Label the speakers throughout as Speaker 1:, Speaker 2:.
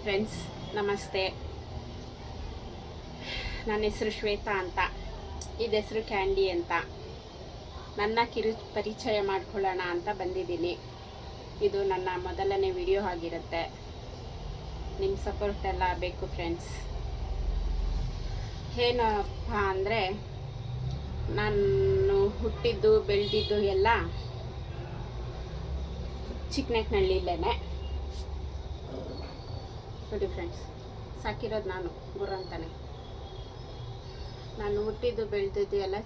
Speaker 1: Friends, ನಮಸ್ತೆ. ನನ್ನ ಹೆಸರು ಶ್ವೇತಾ ಅಂತ. ಇದು ಹೆಸರು ಕ್ಯಾಂಡಿ ಅಂತ. ನನ್ನ ಪರಿಚಯ ಮಾಡ್ಕೊಳ್ಳೋಣ ಅಂತ ಬಂದಿದ್ದೀನಿ. ಇದು ನನ್ನ ಮೊದಲನೇ ವಿಡಿಯೋ ಆಗಿರುತ್ತೆ. ನಿಮ್ಮ ಸಪೋರ್ಟ್ ಎಲ್ಲ ಬೇಕು ಫ್ರೆಂಡ್ಸ್. ಏನಪ್ಪ ಅಂದರೆ, ನಾನು ಹುಟ್ಟಿದ್ದು ಬೆಳೆದಿದ್ದು ಎಲ್ಲ ಚಿಕ್ಕನಹಳ್ಳಿಲೇನೆ. ನೋಡಿ ಫ್ರೆಂಡ್ಸ್, ಸಾಕಿರೋದು ನಾನು ಗುರು ಅಂತಾನೆ. ನಾನು ಹುಟ್ಟಿದ್ದು ಬೆಳೆದಿದ್ದು ಎಲ್ಲ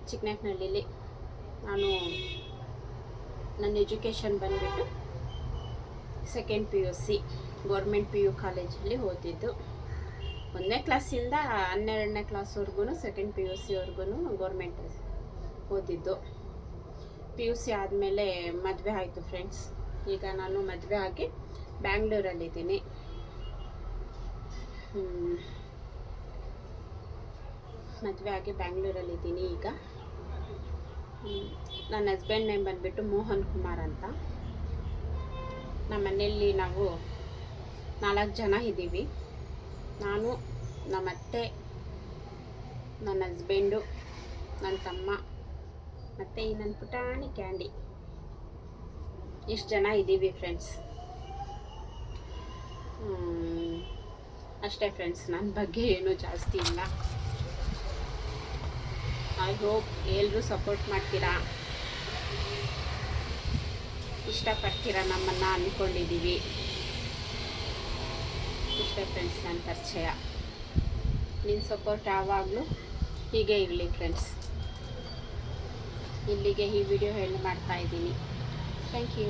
Speaker 1: ಚಿಕ್ಕನಹಳ್ಳಿಲಿ. ನಾನು ನನ್ನ ಎಜುಕೇಷನ್ ಬಂದುಬಿಟ್ಟು ಸೆಕೆಂಡ್ PUC ಗೌರ್ಮೆಂಟ್ PU ಕಾಲೇಜಲ್ಲಿ ಓದಿದ್ದು. 1ನೇ ಕ್ಲಾಸಿಂದ 12ನೇ ಕ್ಲಾಸ್ವರೆಗೂ ಸೆಕೆಂಡ್ PUCವರೆಗೂ ಗೌರ್ಮೆಂಟ್ ಓದಿದ್ದು. PUC ಆದಮೇಲೆ ಮದುವೆ ಆಯಿತು ಫ್ರೆಂಡ್ಸ್. ಈಗ ನಾನು ಮದುವೆ ಆಗಿ ಬ್ಯಾಂಗ್ಳೂರಲ್ಲಿದ್ದೀನಿ. ಈಗ ನನ್ನ ಹಸ್ಬೆಂಡ್ ನೇಮ್ ಬಂದುಬಿಟ್ಟು ಮೋಹನ್ ಕುಮಾರ್ ಅಂತ. ನಮ್ಮ ಮನೆಯಲ್ಲಿ ನಾವು 4 ಜನ ಇದ್ದೀವಿ. ನಾನು, ನಮ್ಮ ಅತ್ತೆ, ನನ್ನ ಹಸ್ಬೆಂಡು, ನನ್ನ ತಮ್ಮ ಮತ್ತು ಈ ನನ್ನ ಪುಟಾಣಿ ಕ್ಯಾಂಡಿ. ಇಷ್ಟು ಜನ ಇದ್ದೀವಿ ಫ್ರೆಂಡ್ಸ್. ಅಷ್ಟೇ ಫ್ರೆಂಡ್ಸ್, ನನ್ನ ಬಗ್ಗೆ ಏನೂ ಜಾಸ್ತಿ ಇಲ್ಲ. ಐ ಹೋಪ್ ಎಲ್ಲರೂ ಸಪೋರ್ಟ್ ಮಾಡ್ತೀರಾ, ಇಷ್ಟಪಡ್ತೀರಾ ನಮ್ಮನ್ನು ಅಂದ್ಕೊಂಡಿದ್ದೀವಿ. ಇಷ್ಟೇ ಫ್ರೆಂಡ್ಸ್ ನನ್ನ ಪರಿಚಯ. ನಿಮ್ಮ ಸಪೋರ್ಟ್ ಯಾವಾಗಲೂ ಹೀಗೆ ಇರಲಿ ಫ್ರೆಂಡ್ಸ್. ಇಲ್ಲಿಗೆ ಈ ವಿಡಿಯೋ ಮಾಡ್ತಾ ಇದ್ದೀನಿ. Thank you.